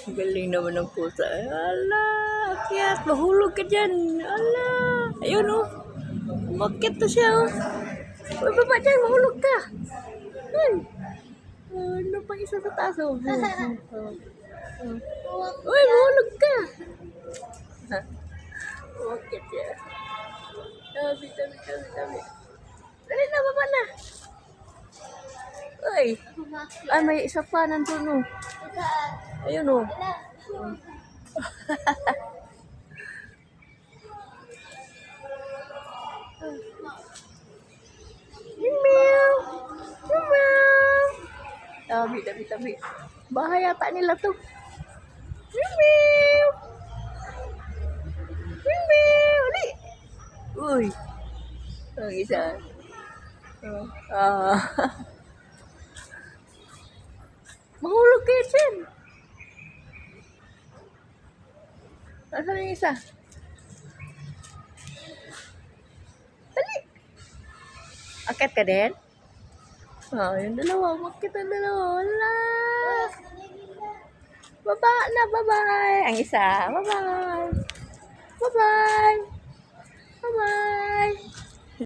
Galing naman ng pusa. Ala, akyat. Mahulog ka dyan. Ala. Ayun oh. Umakyat na siya oh. Uy, baba dyan. Mahulog ka. Uy. Ano pang isa sa taas oh. Uy, mahulog ka. Umakyat siya. Tabi. Dali na, baba na. Uy. Ay, may isa pa nandun oh. Ayun oh. Meow. Meow. Tabi. Bahay yata nila to. Meow. Meow. Uy. Ang isa. Mahulog kayo dyan. Nasaan yung isa? Dali. Akit ka din? Yung dalawa. Makit ang dalawa. Wala. Baba na. Bye-bye. Ang isa. Bye-bye. Bye-bye. Bye-bye.